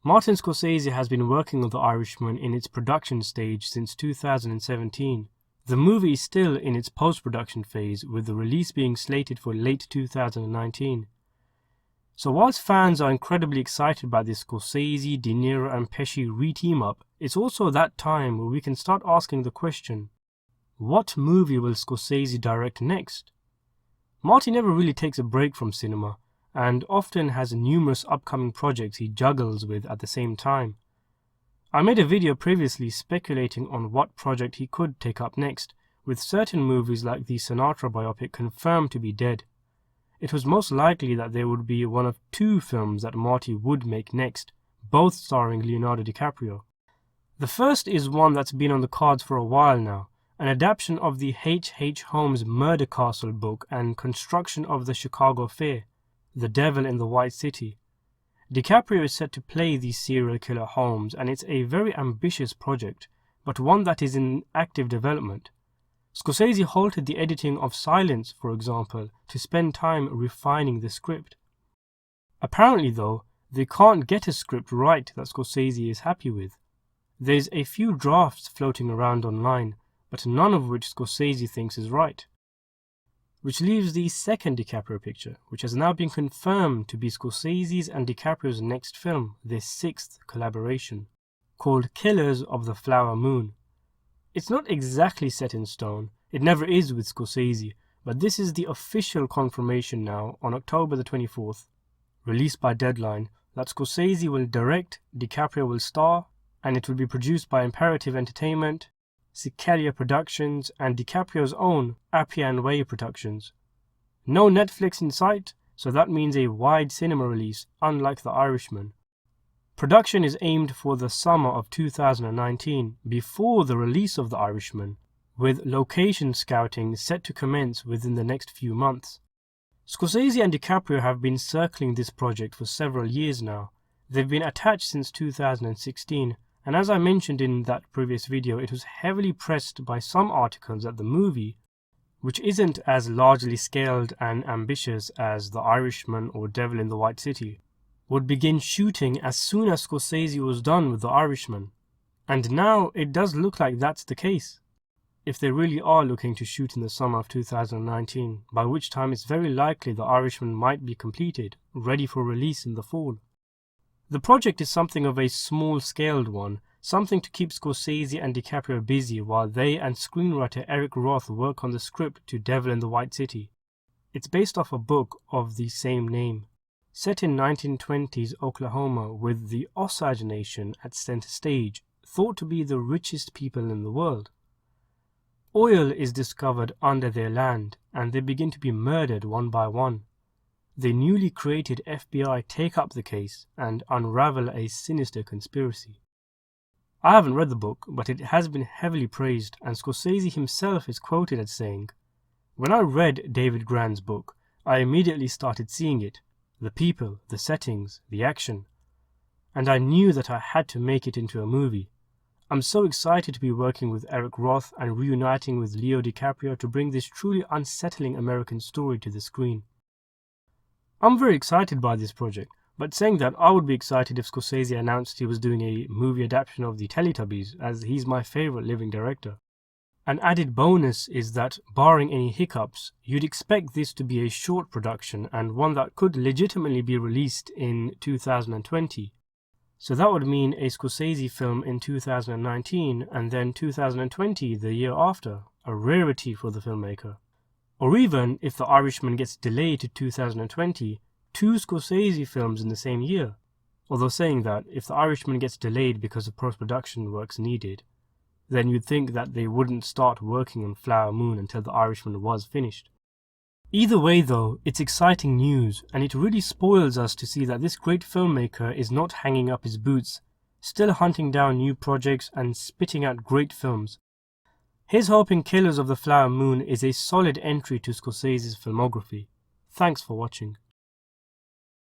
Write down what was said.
Martin Scorsese has been working on The Irishman in its production stage since 2017. The movie is still in its post-production phase, with the release being slated for late 2019. So whilst fans are incredibly excited by this Scorsese, De Niro and Pesci re-team up, it's also that time where we can start asking the question, what movie will Scorsese direct next? Marty never really takes a break from cinema, and often has numerous upcoming projects he juggles with at the same time. I made a video previously speculating on what project he could take up next, with certain movies like the Sinatra biopic confirmed to be dead. It was most likely that there would be one of two films that Marty would make next, both starring Leonardo DiCaprio. The first is one that's been on the cards for a while now, an adaptation of the H.H. Holmes Murder Castle book and construction of the Chicago Fair, The Devil in the White City. DiCaprio is set to play the serial killer Holmes, and it's a very ambitious project, but one that is in active development. Scorsese halted the editing of Silence, for example, to spend time refining the script. Apparently, though, they can't get a script right that Scorsese is happy with. There's a few drafts floating around online, but none of which Scorsese thinks is right. Which leaves the second DiCaprio picture, which has now been confirmed to be Scorsese's and DiCaprio's next film, their sixth collaboration, called Killers of the Flower Moon. It's not exactly set in stone, it never is with Scorsese, but this is the official confirmation now on October the 24th, released by Deadline, that Scorsese will direct, DiCaprio will star, and it will be produced by Imperative Entertainment, Sikelia Productions, and DiCaprio's own Appian Way Productions. No Netflix in sight, so that means a wide cinema release, unlike The Irishman. Production is aimed for the summer of 2019, before the release of The Irishman, with location scouting set to commence within the next few months. Scorsese and DiCaprio have been circling this project for several years now. They've been attached since 2016, and as I mentioned in that previous video, it was heavily pressed by some articles that the movie, which isn't as largely scaled and ambitious as The Irishman or Devil in the White City, would begin shooting as soon as Scorsese was done with The Irishman. And now it does look like that's the case, if they really are looking to shoot in the summer of 2019, by which time it's very likely The Irishman might be completed, ready for release in the fall. The project is something of a small-scaled one, something to keep Scorsese and DiCaprio busy while they and screenwriter Eric Roth work on the script to Devil in the White City. It's based off a book of the same name, set in 1920s Oklahoma with the Osage Nation at center stage, thought to be the richest people in the world. Oil is discovered under their land, and they begin to be murdered one by one. The newly created FBI take up the case and unravel a sinister conspiracy. I haven't read the book, but it has been heavily praised, and Scorsese himself is quoted as saying, "When I read David Grann's book, I immediately started seeing it, the people, the settings, the action, and I knew that I had to make it into a movie. I'm so excited to be working with Eric Roth and reuniting with Leo DiCaprio to bring this truly unsettling American story to the screen." I'm very excited by this project, but saying that, I would be excited if Scorsese announced he was doing a movie adaptation of the Teletubbies, as he's my favourite living director. An added bonus is that, barring any hiccups, you'd expect this to be a short production and one that could legitimately be released in 2020. So that would mean a Scorsese film in 2019 and then 2020 the year after, a rarity for the filmmaker. Or even, if The Irishman gets delayed to 2020, two Scorsese films in the same year. Although saying that, if The Irishman gets delayed because of post-production work's needed, then you'd think that they wouldn't start working on Flower Moon until The Irishman was finished. Either way though, it's exciting news, and it really spoils us to see that this great filmmaker is not hanging up his boots, still hunting down new projects and spitting out great films. His hoping Killers of the Flower Moon is a solid entry to Scorsese's filmography. Thanks for watching.